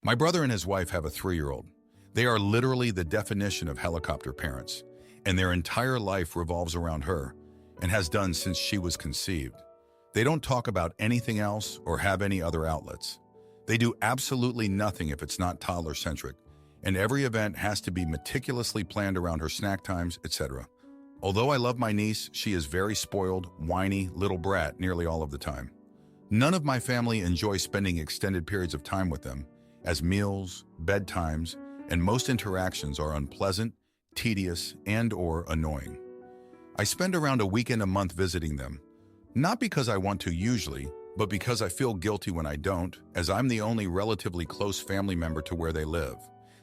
My brother and his wife have a 3-year-old. They are literally the definition of helicopter parents, and their entire life revolves around her and has done since she was conceived. They don't talk about anything else or have any other outlets. They do absolutely nothing if it's not toddler-centric, and every event has to be meticulously planned around her snack times, etc. Although I love my niece, she is very spoiled, whiny, little brat nearly all of the time. None of my family enjoy spending extended periods of time with them, as meals, bedtimes, and most interactions are unpleasant, tedious, and/or annoying. I spend around a weekend a month visiting them, not because I want to usually, but because I feel guilty when I don't, as I'm the only relatively close family member to where they live.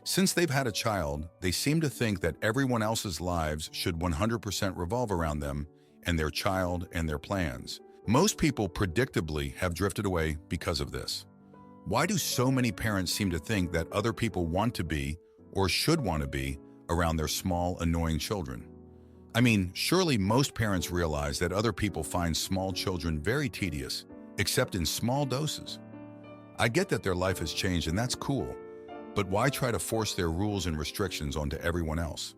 Since they've had a child, they seem to think that everyone else's lives should 100% revolve around them and their child and their plans. Most people predictably have drifted away because of this. Why do so many parents seem to think that other people want to be, or should want to be, around their small, annoying children? I mean, surely most parents realize that other people find small children very tedious, except in small doses. I get that their life has changed and that's cool, but why try to force their rules and restrictions onto everyone else?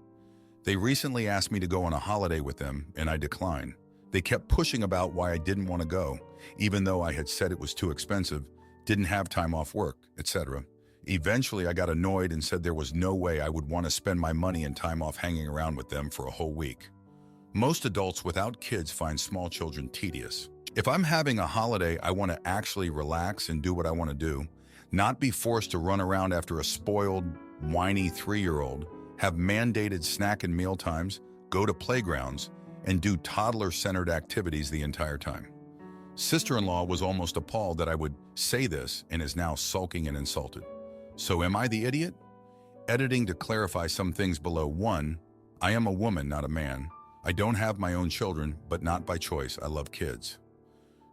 They recently asked me to go on a holiday with them, and I declined. They kept pushing about why I didn't want to go, even though I had said it was too expensive, didn't have time off work, etc. Eventually, I got annoyed and said there was no way I would want to spend my money and time off hanging around with them for a whole week. Most adults without kids find small children tedious. If I'm having a holiday, I want to actually relax and do what I want to do, not be forced to run around after a spoiled, whiny 3-year-old, have mandated snack and meal times, go to playgrounds, and do toddler-centered activities the entire time. Sister-in-law was almost appalled that I would say this and is now sulking and insulted. So am I the idiot? Editing to clarify some things below. 1. I am a woman, not a man. I don't have my own children, but not by choice. I love kids.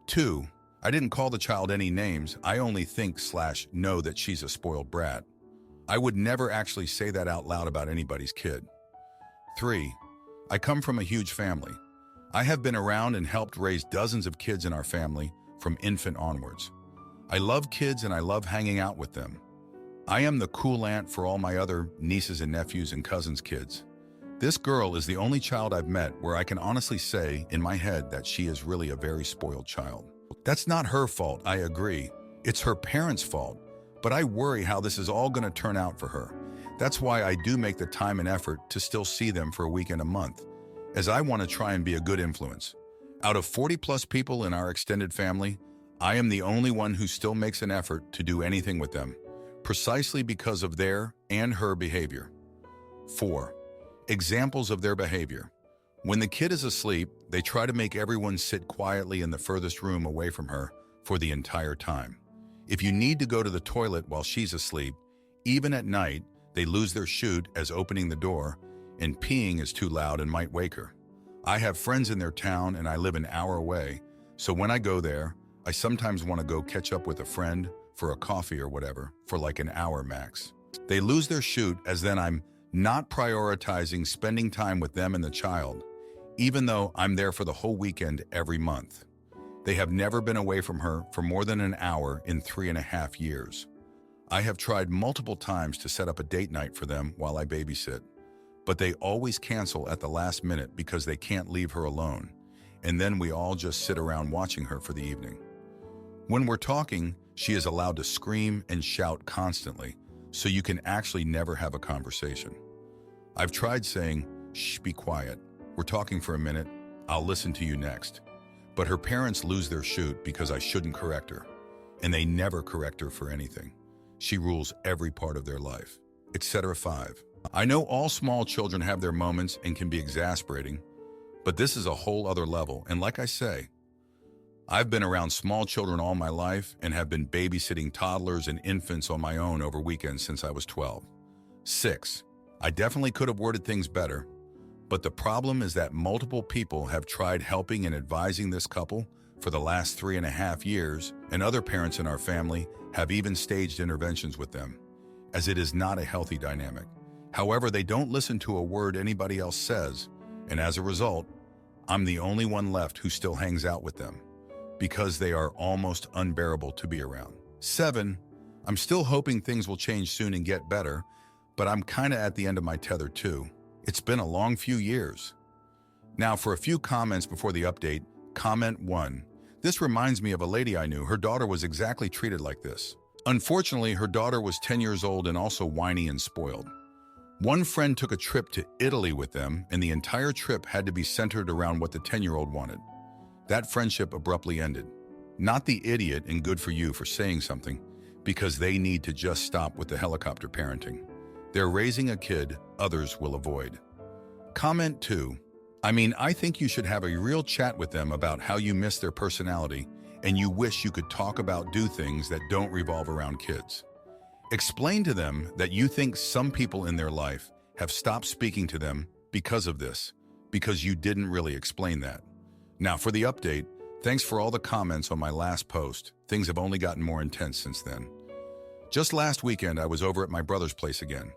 2. I didn't call the child any names. I only think/know that she's a spoiled brat. I would never actually say that out loud about anybody's kid. 3. I come from a huge family. I have been around and helped raise dozens of kids in our family, from infant onwards. I love kids and I love hanging out with them. I am the cool aunt for all my other nieces and nephews and cousins' kids. This girl is the only child I've met where I can honestly say in my head that she is really a very spoiled child. That's not her fault, I agree. It's her parents' fault, but I worry how this is all going to turn out for her. That's why I do make the time and effort to still see them for a weekend a month, as I want to try and be a good influence. Out of 40+ people in our extended family, I am the only one who still makes an effort to do anything with them, precisely because of their and her behavior. 4. Examples of their behavior. When the kid is asleep, they try to make everyone sit quietly in the furthest room away from her for the entire time. If you need to go to the toilet while she's asleep, even at night, they lose their shoot as opening the door, and peeing is too loud and might wake her. I have friends in their town and I live an hour away, so when I go there, I sometimes want to go catch up with a friend for a coffee or whatever for like an hour max. They lose their shoot as then I'm not prioritizing spending time with them and the child, even though I'm there for the whole weekend every month. They have never been away from her for more than an hour in 3.5 years. I have tried multiple times to set up a date night for them while I babysit, but they always cancel at the last minute because they can't leave her alone, and then we all just sit around watching her for the evening. When we're talking, she is allowed to scream and shout constantly, so you can actually never have a conversation. I've tried saying, "Shh, be quiet. We're talking for a minute. I'll listen to you next." But her parents lose their shoot because I shouldn't correct her, and they never correct her for anything. She rules every part of their life, etc. 5. I know all small children have their moments and can be exasperating, but this is a whole other level, and like I say, I've been around small children all my life and have been babysitting toddlers and infants on my own over weekends since I was 12. 6. I definitely could have worded things better, but the problem is that multiple people have tried helping and advising this couple for the last 3.5 years, and other parents in our family have even staged interventions with them, as it is not a healthy dynamic. However, they don't listen to a word anybody else says, and as a result, I'm the only one left who still hangs out with them, because they are almost unbearable to be around. 7. I'm still hoping things will change soon and get better, but I'm kinda at the end of my tether too. It's been a long few years. Now for a few comments before the update. Comment 1. This reminds me of a lady I knew. Her daughter was exactly treated like this. Unfortunately, her daughter was 10 years old and also whiny and spoiled. One friend took a trip to Italy with them, and the entire trip had to be centered around what the 10-year-old wanted. That friendship abruptly ended. Not the idiot and good for you for saying something, because they need to just stop with the helicopter parenting. They're raising a kid others will avoid. Comment 2. I think you should have a real chat with them about how you miss their personality and you wish you could talk about do things that don't revolve around kids. Explain to them that you think some people in their life have stopped speaking to them because of this, because you didn't really explain that. Now for the update, thanks for all the comments on my last post. Things have only gotten more intense since then. Just last weekend, I was over at my brother's place again.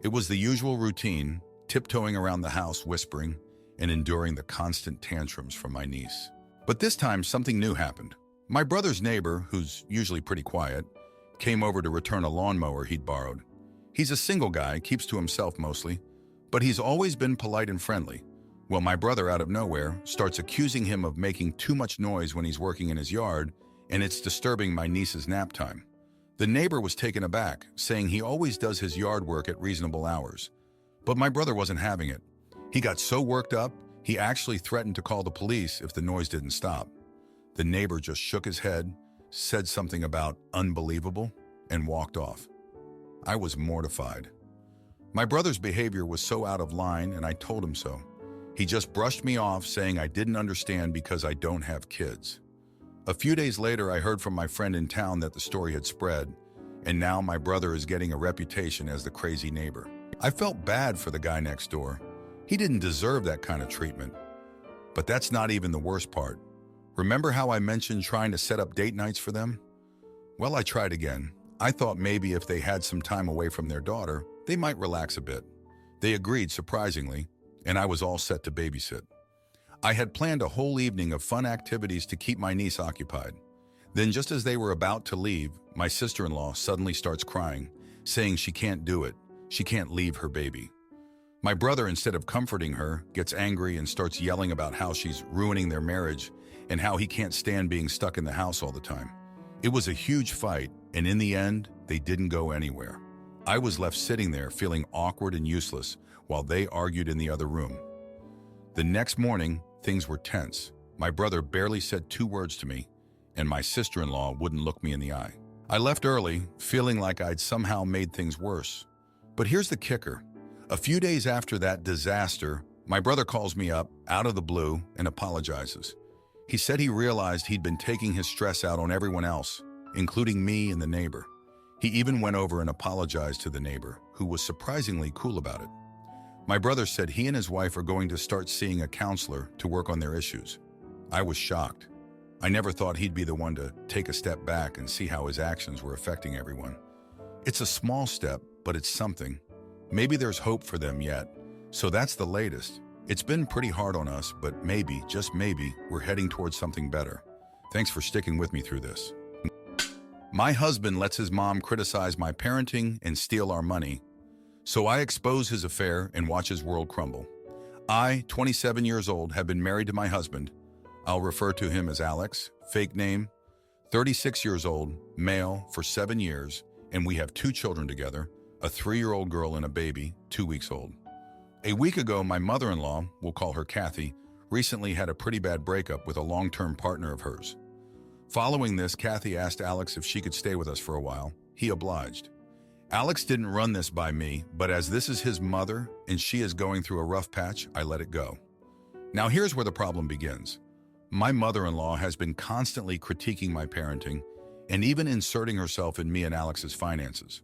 It was the usual routine, tiptoeing around the house, whispering, and enduring the constant tantrums from my niece. But this time, something new happened. My brother's neighbor, who's usually pretty quiet, came over to return a lawnmower he'd borrowed. He's a single guy, keeps to himself mostly, but he's always been polite and friendly. Well, my brother, out of nowhere, starts accusing him of making too much noise when he's working in his yard, and it's disturbing my niece's nap time. The neighbor was taken aback, saying he always does his yard work at reasonable hours. But my brother wasn't having it. He got so worked up, he actually threatened to call the police if the noise didn't stop. The neighbor just shook his head, said something about unbelievable, and walked off. I was mortified. My brother's behavior was so out of line, and I told him so. He just brushed me off, saying I didn't understand because I don't have kids. A few days later, I heard from my friend in town that the story had spread, and now my brother is getting a reputation as the crazy neighbor. I felt bad for the guy next door. He didn't deserve that kind of treatment. But that's not even the worst part. Remember how I mentioned trying to set up date nights for them? Well, I tried again. I thought maybe if they had some time away from their daughter, they might relax a bit. They agreed, surprisingly, and I was all set to babysit. I had planned a whole evening of fun activities to keep my niece occupied. Then just as they were about to leave, my sister-in-law suddenly starts crying, saying she can't do it. She can't leave her baby. My brother, instead of comforting her, gets angry and starts yelling about how she's ruining their marriage and how he can't stand being stuck in the house all the time. It was a huge fight, and in the end, they didn't go anywhere. I was left sitting there feeling awkward and useless while they argued in the other room. The next morning, things were tense. My brother barely said 2 words to me, and my sister-in-law wouldn't look me in the eye. I left early, feeling like I'd somehow made things worse. But here's the kicker. A few days after that disaster, my brother calls me up out of the blue and apologizes. He said he realized he'd been taking his stress out on everyone else, including me and the neighbor. He even went over and apologized to the neighbor, who was surprisingly cool about it. My brother said he and his wife are going to start seeing a counselor to work on their issues. I was shocked. I never thought he'd be the one to take a step back and see how his actions were affecting everyone. It's a small step, but it's something. Maybe there's hope for them yet. So that's the latest. It's been pretty hard on us, but maybe, just maybe, we're heading towards something better. Thanks for sticking with me through this. My husband lets his mom criticize my parenting and steal our money. So I expose his affair and watch his world crumble. I, 27 years old, have been married to my husband. I'll refer to him as Alex, fake name, 36 years old, male, for 7 years, and we have 2 children together, a 3-year-old girl and a baby, 2 weeks old. A week ago, my mother-in-law, we'll call her Kathy, recently had a pretty bad breakup with a long-term partner of hers. Following this, Kathy asked Alex if she could stay with us for a while. He obliged. Alex didn't run this by me, but as this is his mother and she is going through a rough patch, I let it go. Now here's where the problem begins. My mother-in-law has been constantly critiquing my parenting and even inserting herself in me and Alex's finances.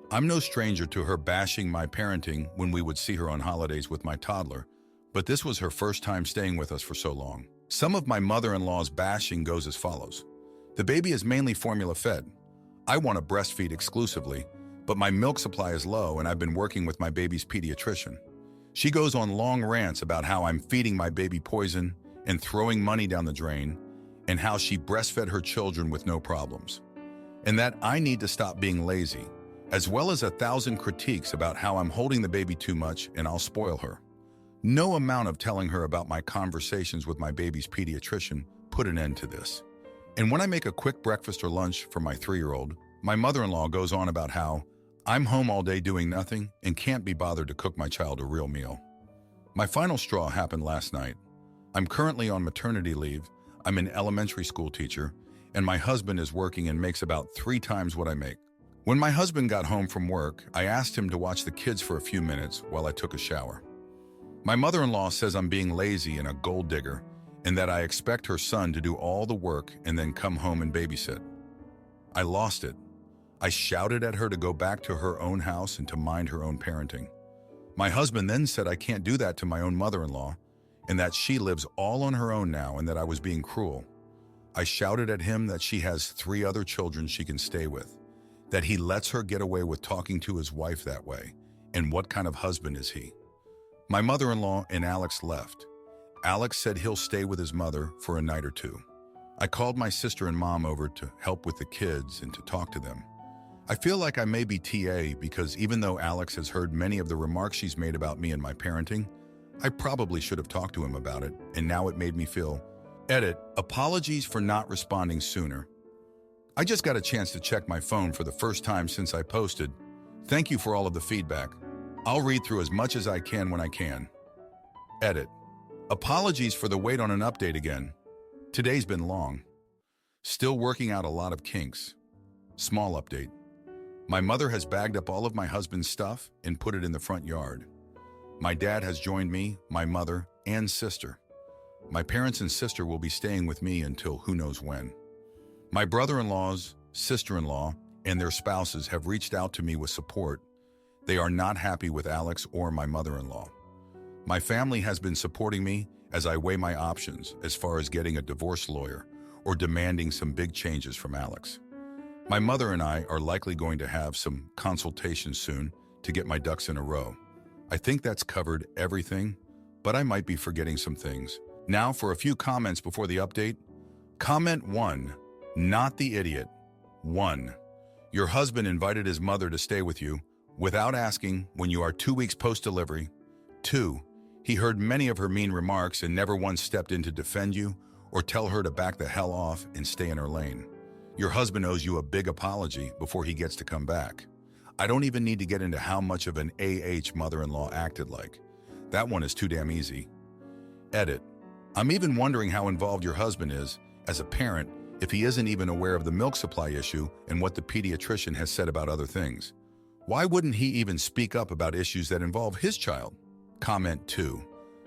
I'm no stranger to her bashing my parenting when we would see her on holidays with my toddler, but this was her first time staying with us for so long. Some of my mother-in-law's bashing goes as follows. The baby is mainly formula fed. I want to breastfeed exclusively, but my milk supply is low and I've been working with my baby's pediatrician. She goes on long rants about how I'm feeding my baby poison and throwing money down the drain, and how she breastfed her children with no problems. and that I need to stop being lazy, as well as 1,000 critiques about how I'm holding the baby too much and I'll spoil her. No amount of telling her about my conversations with my baby's pediatrician put an end to this. And when I make a quick breakfast or lunch for my 3-year-old, my mother-in-law goes on about how I'm home all day doing nothing and can't be bothered to cook my child a real meal. My final straw happened last night. I'm currently on maternity leave, I'm an elementary school teacher, and my husband is working and makes about 3 times what I make. When my husband got home from work, I asked him to watch the kids for a few minutes while I took a shower. My mother-in-law says I'm being lazy and a gold digger, and that I expect her son to do all the work and then come home and babysit. I lost it. I shouted at her to go back to her own house and to mind her own parenting. My husband then said I can't do that to my own mother-in-law, and that she lives all on her own now and that I was being cruel. I shouted at him that she has 3 other children she can stay with, that he lets her get away with talking to his wife that way, and what kind of husband is he? My mother-in-law and Alex left. Alex said he'll stay with his mother for a night or 2. I called my sister and mom over to help with the kids and to talk to them. I feel like I may be TA because even though Alex has heard many of the remarks she's made about me and my parenting, I probably should have talked to him about it, and now it made me feel. Edit, apologies for not responding sooner. I just got a chance to check my phone for the first time since I posted. Thank you for all of the feedback. I'll read through as much as I can when I can. Edit, apologies for the wait on an update again. Today's been long. Still working out a lot of kinks. Small update. My mother has bagged up all of my husband's stuff and put it in the front yard. My dad has joined me, my mother, and sister. My parents and sister will be staying with me until who knows when. My brother-in-laws, sister-in-law, and their spouses have reached out to me with support. They are not happy with Alex or my mother-in-law. My family has been supporting me as I weigh my options as far as getting a divorce lawyer or demanding some big changes from Alex. My mother and I are likely going to have some consultations soon to get my ducks in a row. I think that's covered everything, but I might be forgetting some things. Now for a few comments before the update. Comment 1. Not the idiot. 1. Your husband invited his mother to stay with you without asking when you are 2 weeks post-delivery. 2. He heard many of her mean remarks and never once stepped in to defend you or tell her to back the hell off and stay in her lane. Your husband owes you a big apology before he gets to come back. I don't even need to get into how much of an mother-in-law acted like. That one is too damn easy. Edit. I'm even wondering how involved your husband is, as a parent, if he isn't even aware of the milk supply issue and what the pediatrician has said about other things. Why wouldn't he even speak up about issues that involve his child? Comment 2.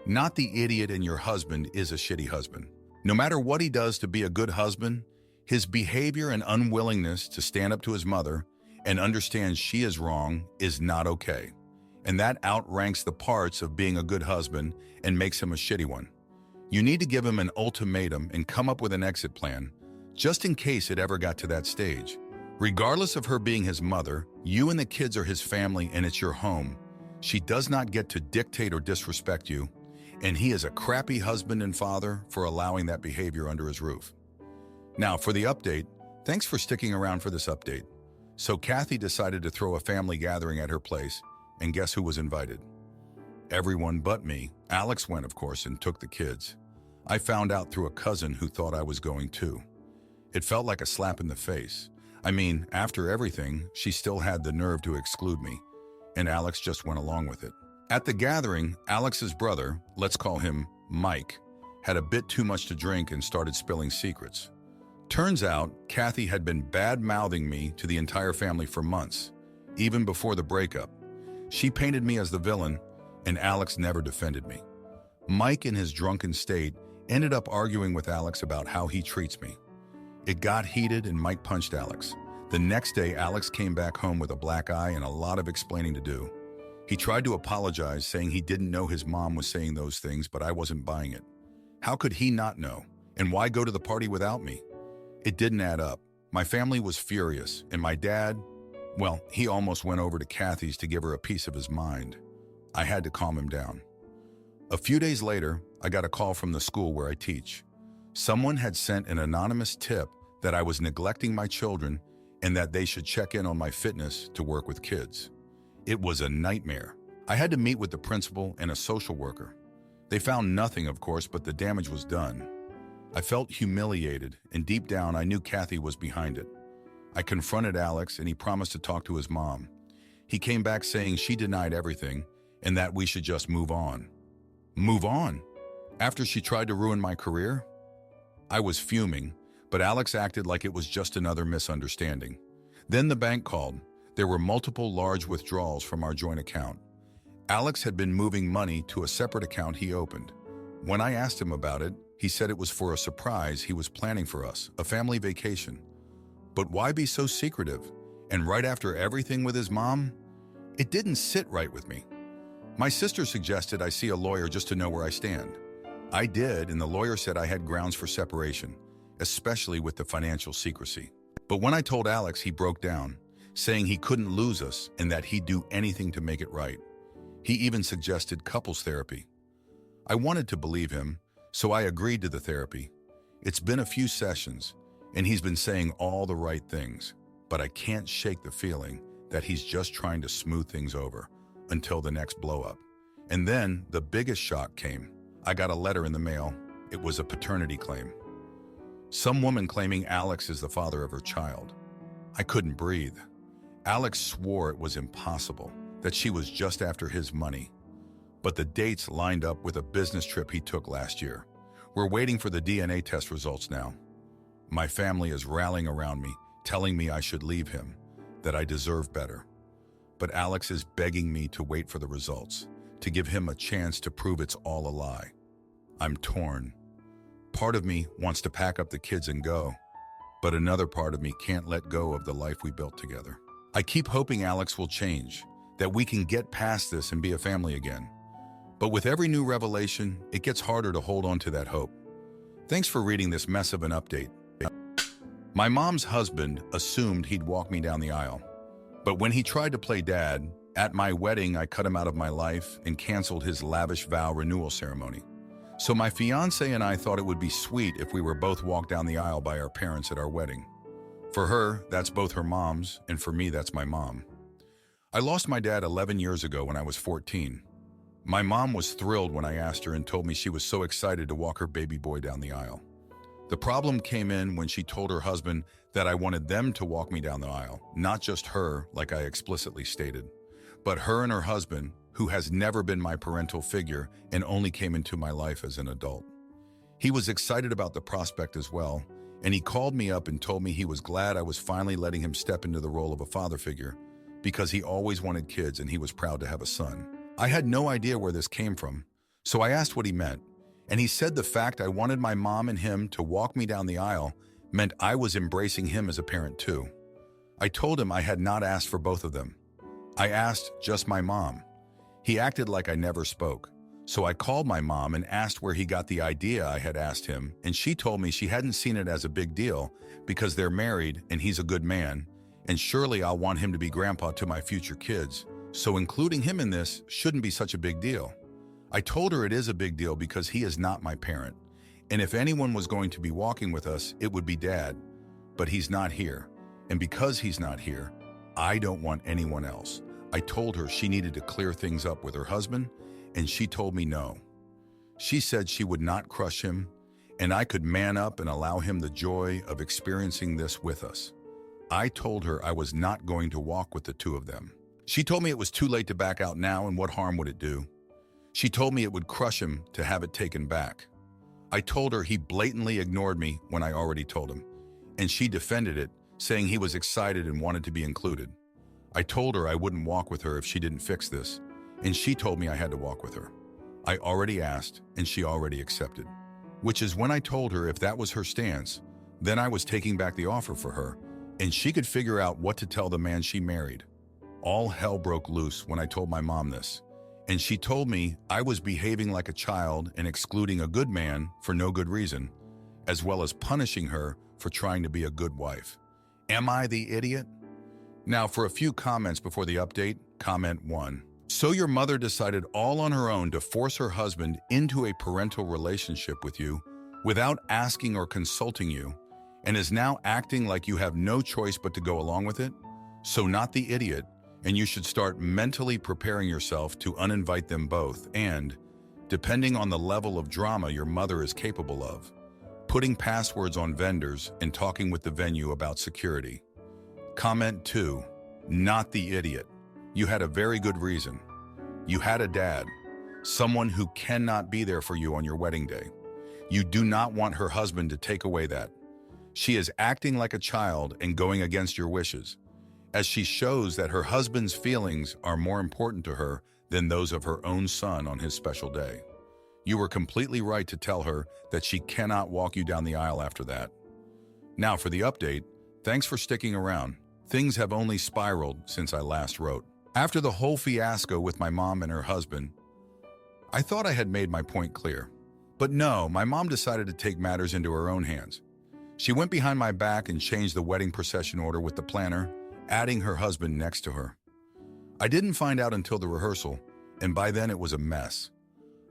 Not the idiot and your husband is a shitty husband. No matter what he does to be a good husband, his behavior and unwillingness to stand up to his mother and understand she is wrong is not okay. And that outranks the parts of being a good husband and makes him a shitty one. You need to give him an ultimatum and come up with an exit plan, just in case it ever got to that stage. Regardless of her being his mother, you and the kids are his family and it's your home. She does not get to dictate or disrespect you, and he is a crappy husband and father for allowing that behavior under his roof. Now, for the update, thanks for sticking around for this update. So Kathy decided to throw a family gathering at her place, and guess who was invited? Everyone but me. Alex went, of course, and took the kids. I found out through a cousin who thought I was going too. It felt like a slap in the face. I mean, after everything, she still had the nerve to exclude me, and Alex just went along with it. At the gathering, Alex's brother, let's call him Mike, had a bit too much to drink and started spilling secrets. Turns out, Kathy had been bad-mouthing me to the entire family for months, even before the breakup. She painted me as the villain, and Alex never defended me. Mike, in his drunken state, ended up arguing with Alex about how he treats me. It got heated and Mike punched Alex. The next day, Alex came back home with a black eye and a lot of explaining to do. He tried to apologize, saying he didn't know his mom was saying those things, but I wasn't buying it. How could he not know? And why go to the party without me? It didn't add up. My family was furious, and my dad, well, he almost went over to Kathy's to give her a piece of his mind. I had to calm him down. A few days later, I got a call from the school where I teach. Someone had sent an anonymous tip that I was neglecting my children and that they should check in on my fitness to work with kids. It was a nightmare. I had to meet with the principal and a social worker. They found nothing, of course, but the damage was done. I felt humiliated, and deep down I knew Kathy was behind it. I confronted Alex, and he promised to talk to his mom. He came back saying she denied everything and that we should just move on. Move on? After she tried to ruin my career? I was fuming, but Alex acted like it was just another misunderstanding. Then the bank called. There were multiple large withdrawals from our joint account. Alex had been moving money to a separate account he opened. When I asked him about it, he said it was for a surprise he was planning for us, a family vacation. But why be so secretive? And right after everything with his mom? It didn't sit right with me. My sister suggested I see a lawyer just to know where I stand. I did, and the lawyer said I had grounds for separation, especially with the financial secrecy. But when I told Alex, he broke down, saying he couldn't lose us and that he'd do anything to make it right. He even suggested couples therapy. I wanted to believe him, so I agreed to the therapy. It's been a few sessions, and he's been saying all the right things, but I can't shake the feeling that he's just trying to smooth things over until the next blow-up. And then the biggest shock came. I got a letter in the mail. It was a paternity claim. Some woman claiming Alex is the father of her child. I couldn't breathe. Alex swore it was impossible, that she was just after his money. But the dates lined up with a business trip he took last year. We're waiting for the DNA test results now. My family is rallying around me, telling me I should leave him, that I deserve better. But Alex is begging me to wait for the results, to give him a chance to prove it's all a lie. I'm torn. Part of me wants to pack up the kids and go, but another part of me can't let go of the life we built together. I keep hoping Alex will change, that we can get past this and be a family again. But with every new revelation, it gets harder to hold on to that hope. Thanks for reading this mess of an update. My mom's husband assumed he'd walk me down the aisle. But when he tried to play dad, at my wedding I cut him out of my life and canceled his lavish vow renewal ceremony. So my fiance and I thought it would be sweet if we were both walked down the aisle by our parents at our wedding. For her, that's both her moms, and for me, that's my mom. I lost my dad 11 years ago when I was 14. My mom was thrilled when I asked her and told me she was so excited to walk her baby boy down the aisle. The problem came in when she told her husband that I wanted them to walk me down the aisle, not just her, like I explicitly stated, but her and her husband, who has never been my parental figure and only came into my life as an adult. He was excited about the prospect as well, and he called me up and told me he was glad I was finally letting him step into the role of a father figure because he always wanted kids and he was proud to have a son. I had no idea where this came from, so I asked what he meant, and he said the fact I wanted my mom and him to walk me down the aisle meant I was embracing him as a parent too. I told him I had not asked for both of them. I asked just my mom. He acted like I never spoke, so I called my mom and asked where he got the idea I had asked him, and she told me she hadn't seen it as a big deal because they're married and he's a good man, and surely I'll want him to be grandpa to my future kids, so including him in this shouldn't be such a big deal. I told her it is a big deal because he is not my parent, and if anyone was going to be walking with us, it would be Dad, but he's not here, and because he's not here, I don't want anyone else. I told her she needed to clear things up with her husband, and she told me no. She said she would not crush him, and I could man up and allow him the joy of experiencing this with us. I told her I was not going to walk with the two of them. She told me it was too late to back out now, and what harm would it do? She told me it would crush him to have it taken back. I told her he blatantly ignored me when I already told him, and she defended it, saying he was excited and wanted to be included. I told her I wouldn't walk with her if she didn't fix this, and she told me I had to walk with her. I already asked, and she already accepted. Which is when I told her if that was her stance, then I was taking back the offer for her, and she could figure out what to tell the man she married. All hell broke loose when I told my mom this, and she told me I was behaving like a child and excluding a good man for no good reason, as well as punishing her for trying to be a good wife. Am I the idiot? Now for a few comments before the update. Comment 1. So your mother decided all on her own to force her husband into a parental relationship with you without asking or consulting you, and is now acting like you have no choice but to go along with it? So not the idiot, and you should start mentally preparing yourself to uninvite them both and, depending on the level of drama your mother is capable of, putting passwords on vendors and talking with the venue about security. Comment 2. Not the idiot. You had a very good reason. You had a dad, someone who cannot be there for you on your wedding day. You do not want her husband to take away that. She is acting like a child and going against your wishes, as she shows that her husband's feelings are more important to her than those of her own son on his special day. You were completely right to tell her that she cannot walk you down the aisle after that. Now for the update, thanks for sticking around. Things have only spiraled since I last wrote. After the whole fiasco with my mom and her husband, I thought I had made my point clear. But no, my mom decided to take matters into her own hands. She went behind my back and changed the wedding procession order with the planner, adding her husband next to her. I didn't find out until the rehearsal, and by then it was a mess.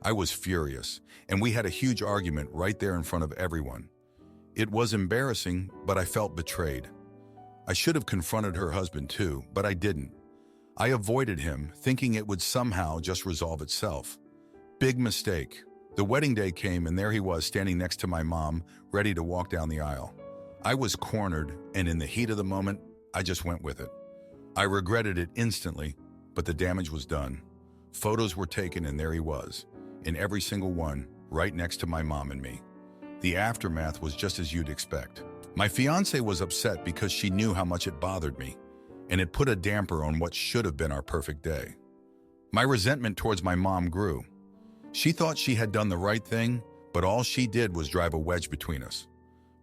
I was furious, and we had a huge argument right there in front of everyone. It was embarrassing, but I felt betrayed. I should have confronted her husband too, but I didn't. I avoided him, thinking it would somehow just resolve itself. Big mistake. The wedding day came, and there he was standing next to my mom, ready to walk down the aisle. I was cornered, and in the heat of the moment, I just went with it. I regretted it instantly, but the damage was done. Photos were taken, and there he was, in every single one, right next to my mom and me. The aftermath was just as you'd expect. My fiancée was upset because she knew how much it bothered me, and it put a damper on what should have been our perfect day. My resentment towards my mom grew. She thought she had done the right thing, but all she did was drive a wedge between us.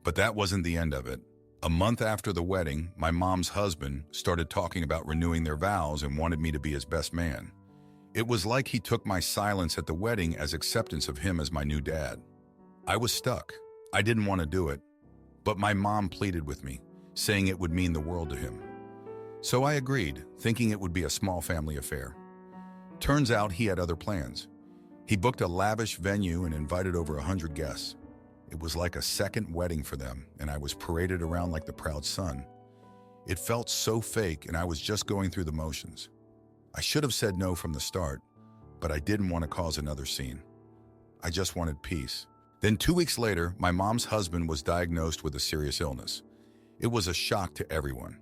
But that wasn't the end of it. A month after the wedding, my mom's husband started talking about renewing their vows and wanted me to be his best man. It was like he took my silence at the wedding as acceptance of him as my new dad. I was stuck. I didn't want to do it, but my mom pleaded with me, saying it would mean the world to him. So I agreed, thinking it would be a small family affair. Turns out he had other plans. He booked a lavish venue and invited over 100 guests. It was like a second wedding for them, and I was paraded around like the proud son. It felt so fake, and I was just going through the motions. I should have said no from the start, but I didn't want to cause another scene. I just wanted peace. Then 2 weeks later, my mom's husband was diagnosed with a serious illness. It was a shock to everyone.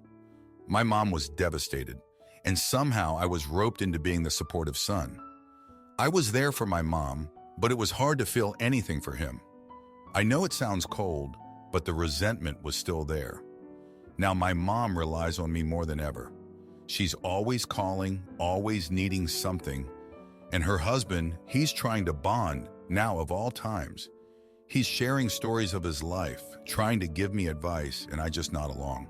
My mom was devastated, and somehow I was roped into being the supportive son. I was there for my mom, but it was hard to feel anything for him. I know it sounds cold, but the resentment was still there. Now my mom relies on me more than ever. She's always calling, always needing something. And her husband, he's trying to bond, now of all times. He's sharing stories of his life, trying to give me advice, and I just nod along.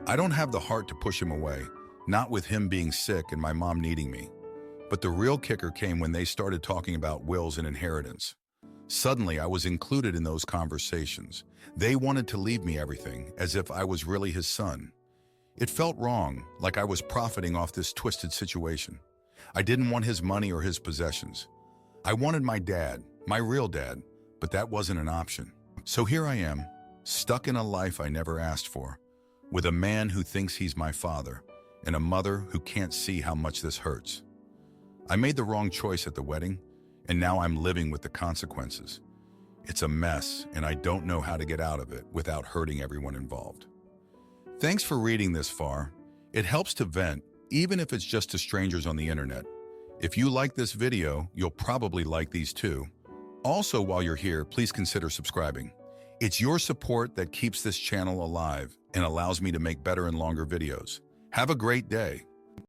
I don't have the heart to push him away, not with him being sick and my mom needing me. But the real kicker came when they started talking about wills and inheritance. Suddenly, I was included in those conversations. They wanted to leave me everything, as if I was really his son. It felt wrong, like I was profiting off this twisted situation. I didn't want his money or his possessions. I wanted my dad, my real dad, but that wasn't an option. So here I am, stuck in a life I never asked for, with a man who thinks he's my father, and a mother who can't see how much this hurts. I made the wrong choice at the wedding, and now I'm living with the consequences. It's a mess, and I don't know how to get out of it without hurting everyone involved. Thanks for reading this far. It helps to vent, even if it's just to strangers on the internet. If you like this video, you'll probably like these too. Also, while you're here, please consider subscribing. It's your support that keeps this channel alive and allows me to make better and longer videos. Have a great day.